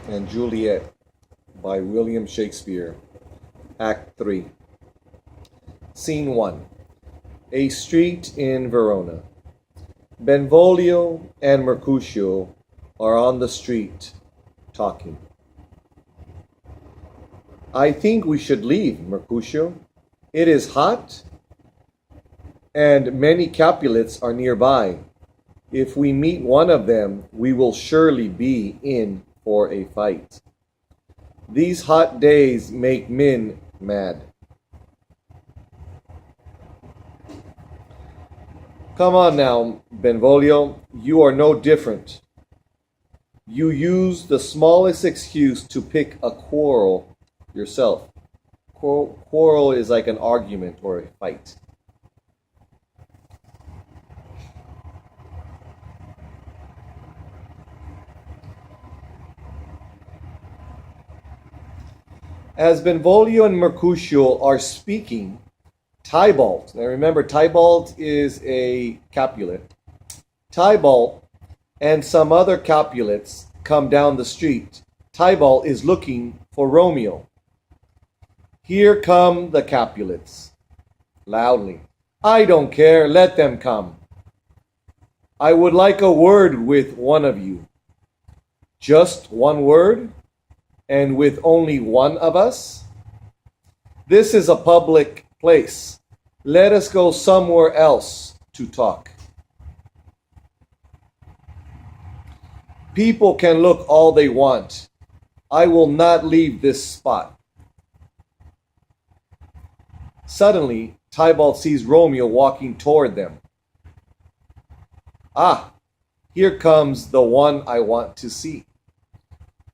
and Juliet by William Shakespeare, Act 3. Scene 1. A street in Verona. Benvolio and Mercutio are on the street talking. I think we should leave, Mercutio. It is hot, and many Capulets are nearby. If we meet one of them, we will surely be in for a fight. These hot days make men mad. Come on now, Benvolio, you are no different. You use the smallest excuse to pick a quarrel yourself. Quarrel is like an argument or a fight. As Benvolio and Mercutio are speaking, Tybalt, now remember Tybalt is a Capulet, Tybalt and some other Capulets come down the street. Tybalt is looking for Romeo. Here come the Capulets, loudly. I don't care, let them come. I would like a word with one of you. Just one word? And with only one of us? This is a public place. Let us go somewhere else to talk. People can look all they want. I will not leave this spot. Suddenly, Tybalt sees Romeo walking toward them. Ah, here comes the one I want to see.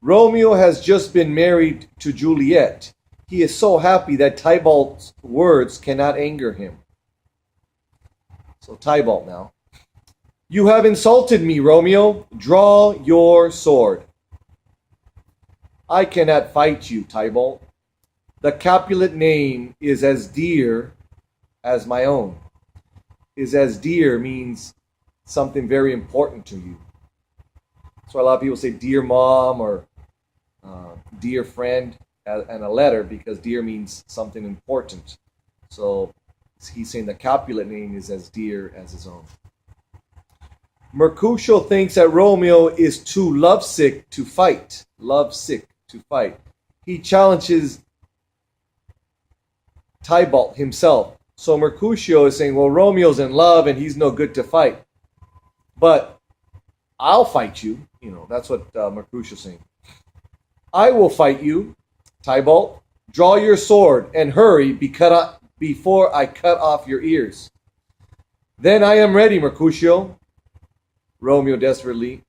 Romeo has just been married to Juliet. He is so happy that Tybalt's words cannot anger him. So Tybalt now. You have insulted me, Romeo. Draw your sword. I cannot fight you, Tybalt. The Capulet name is as dear as my own. Is as dear means something very important to you. So a lot of people say dear mom or dear friend and a letter because dear means something important. So he's saying the Capulet name is as dear as his own. Mercutio thinks that Romeo is too lovesick to fight. Lovesick to fight. He challenges Tybalt himself. So Mercutio is saying, well, Romeo's in love and he's no good to fight. But I'll fight you. You know, that's what Mercutio's saying. I will fight you, Tybalt. Draw your sword and hurry before I cut off your ears. Then I am ready, Mercutio. Romeo desperately.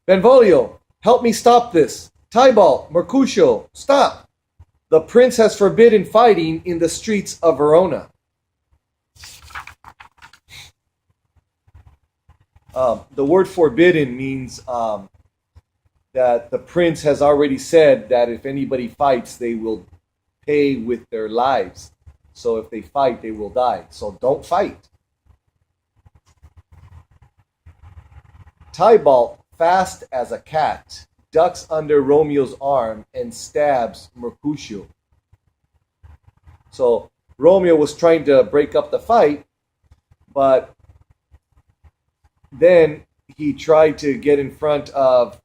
Benvolio, help me stop this. Tybalt, Mercutio, stop. The prince has forbidden fighting in the streets of Verona. The word forbidden means that the prince has already said that if anybody fights, they will pay with their lives. So if they fight, they will die. So don't fight. Tybalt, fast as a cat, ducks under Romeo's arm and stabs Mercutio. So Romeo was trying to break up the fight, but then he tried to get in front of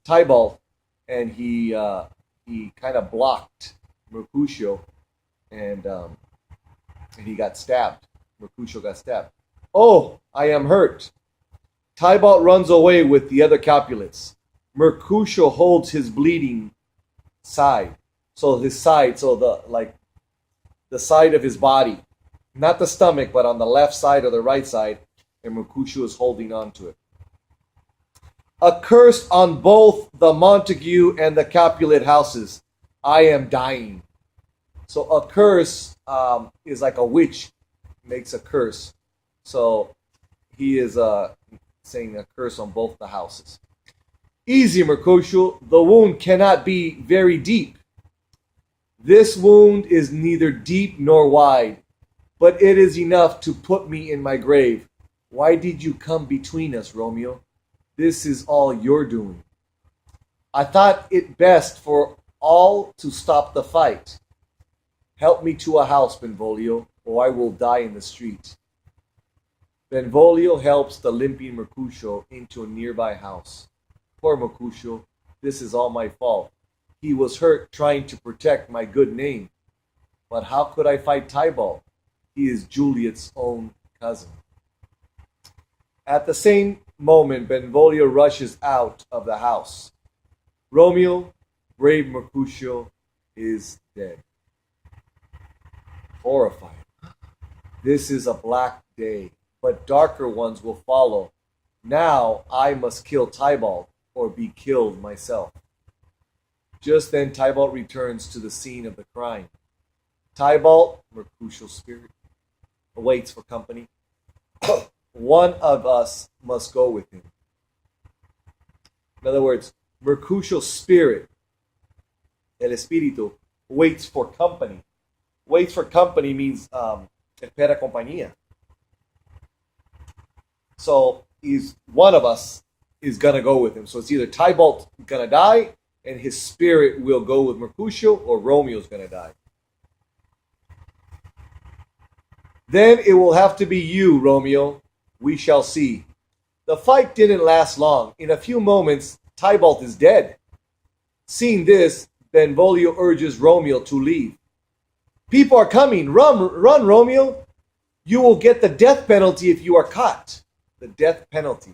Tybalt, and he kind of blocked Mercutio, and he got stabbed. Mercutio got stabbed. Oh, I am hurt. Tybalt runs away with the other Capulets. Mercutio holds his bleeding side. So his side, so the side of his body. Not the stomach, but on the left side or the right side. And Mercutio is holding on to it. Accursed on both the Montague and the Capulet houses, I am dying. So a curse is like a witch makes a curse. So he is saying a curse on both the houses. Easy, Mercutio. The wound cannot be very deep. This wound is neither deep nor wide, but it is enough to put me in my grave. Why did you come between us, Romeo? This is all your doing. I thought it best for all to stop the fight. Help me to a house, Benvolio, or I will die in the street. Benvolio helps the limping Mercutio into a nearby house. Poor Mercutio, this is all my fault. He was hurt trying to protect my good name. But how could I fight Tybalt? He is Juliet's own cousin. At the same moment, Benvolio rushes out of the house. Romeo, brave Mercutio, is dead. Horrified. This is a black day, but darker ones will follow. Now I must kill Tybalt or be killed myself. Just then Tybalt returns to the scene of the crime. Tybalt, Mercutio's spirit, awaits for company. One of us must go with him. In other words, Mercutio's spirit, el espíritu, waits for company. Waits for company means espera compañía. So one of us is gonna go with him. So it's either Tybalt gonna die and his spirit will go with Mercutio, or Romeo's gonna die. Then it will have to be you, Romeo. We shall see. The fight didn't last long. In a few moments, Tybalt is dead. Seeing this, Benvolio urges Romeo to leave. People are coming. Run, Romeo. You will get the death penalty if you are caught. The death penalty.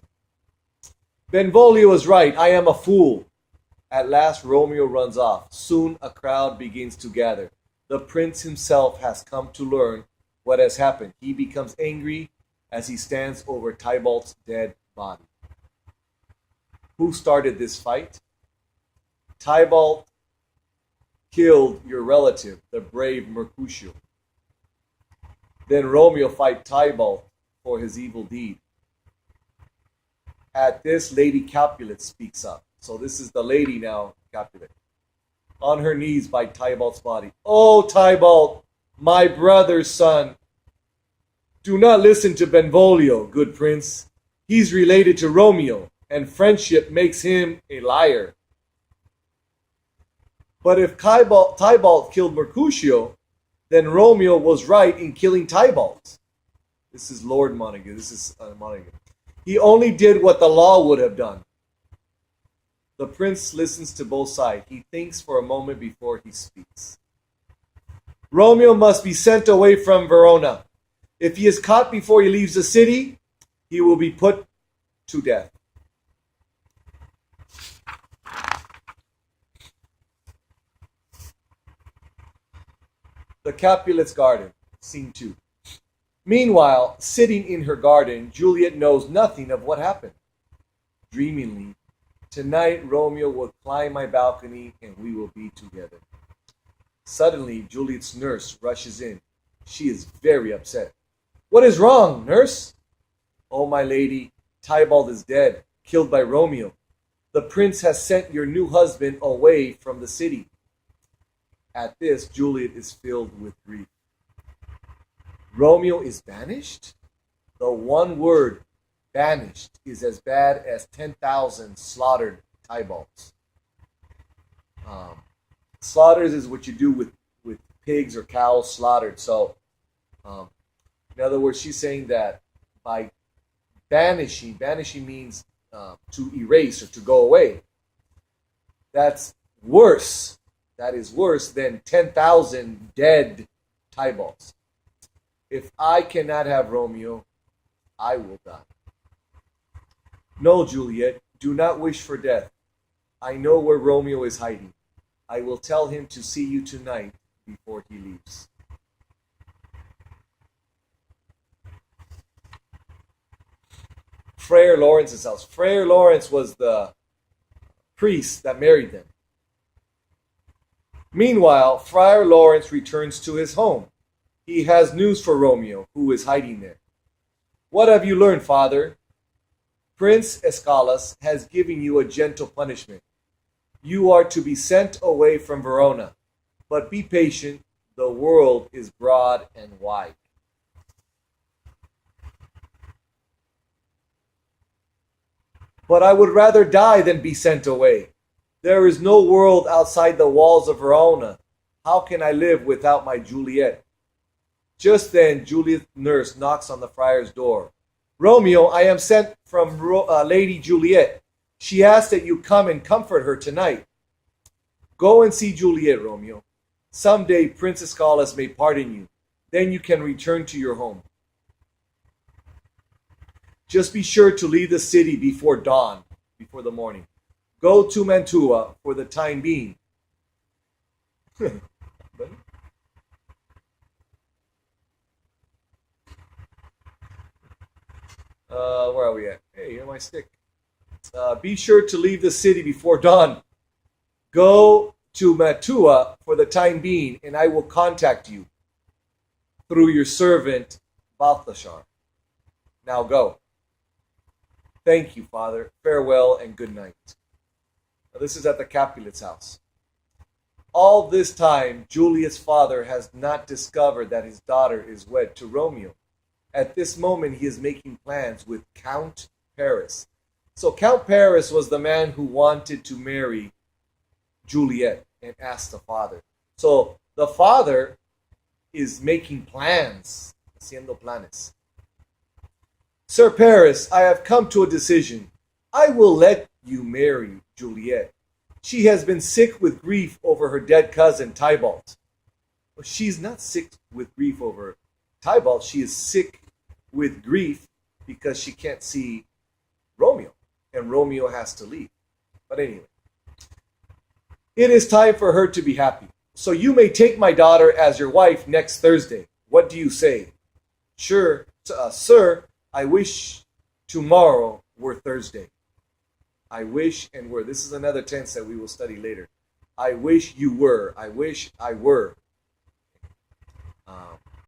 Benvolio is right. I am a fool. At last, Romeo runs off. Soon, a crowd begins to gather. The prince himself has come to learn what has happened. He becomes angry as he stands over Tybalt's dead body. Who started this fight? Tybalt killed your relative, the brave Mercutio. Then Romeo fight Tybalt for his evil deed. At this, Lady Capulet speaks up. So this is the lady now, Capulet. On her knees by Tybalt's body. Oh, Tybalt, my brother's son. Do not listen to Benvolio, good prince. He's related to Romeo, and friendship makes him a liar. But if Tybalt killed Mercutio, then Romeo was right in killing Tybalt. This is Lord Montague. This is Montague. He only did what the law would have done. The prince listens to both sides. He thinks for a moment before he speaks. Romeo must be sent away from Verona. If he is caught before he leaves the city, he will be put to death. The Capulet's garden, scene 2. Meanwhile, sitting in her garden, Juliet knows nothing of what happened. Dreamingly, tonight Romeo will climb my balcony and we will be together. Suddenly, Juliet's nurse rushes in. She is very upset. What is wrong, nurse? Oh, my lady, Tybalt is dead, killed by Romeo. The prince has sent your new husband away from the city. At this, Juliet is filled with grief. Romeo is banished? The one word, banished, is as bad as 10,000 slaughtered Tybalts. Slaughters is what you do with pigs or cows slaughtered. So, in other words, she's saying that by banishing means to erase or to go away. That's worse. That is worse than 10,000 dead Tybalts. If I cannot have Romeo, I will die. No, Juliet, do not wish for death. I know where Romeo is hiding. I will tell him to see you tonight before he leaves. Friar Lawrence's house. Friar Lawrence was the priest that married them. Meanwhile, Friar Lawrence returns to his home. He has news for Romeo, who is hiding there. What have you learned, father? Prince Escalas has given you a gentle punishment. You are to be sent away from Verona. But be patient, the world is broad and wide. But I would rather die than be sent away. There is no world outside the walls of Verona. How can I live without my Juliet? Just then, Juliet's nurse knocks on the friar's door. Romeo, I am sent from Lady Juliet. She asks that you come and comfort her tonight. Go and see Juliet, Romeo. Someday Princess Gallus may pardon you. Then you can return to your home. Just be sure to leave the city before dawn, before the morning. Go to Mantua for the time being. Where are we at? Hey, here's my stick. Be sure to leave the city before dawn. Go to Mantua for the time being, and I will contact you through your servant Balthasar. Now go. Thank you, Father. Farewell and good night. Now, this is at the Capulet's house. All this time, Juliet's father has not discovered that his daughter is wed to Romeo. At this moment, he is making plans with Count Paris. So Count Paris was the man who wanted to marry Juliet and asked the father. So the father is making plans, haciendo planes. Sir Paris, I have come to a decision. I will let you marry Juliet. She has been sick with grief over her dead cousin, Tybalt. Well, she's not sick with grief over Tybalt. She is sick with grief because she can't see Romeo. And Romeo has to leave. But anyway, it is time for her to be happy. So you may take my daughter as your wife next Thursday. What do you say? Sure, sir, I wish tomorrow were Thursday. I wish and were. This is another tense that we will study later. I wish you were. I wish I were.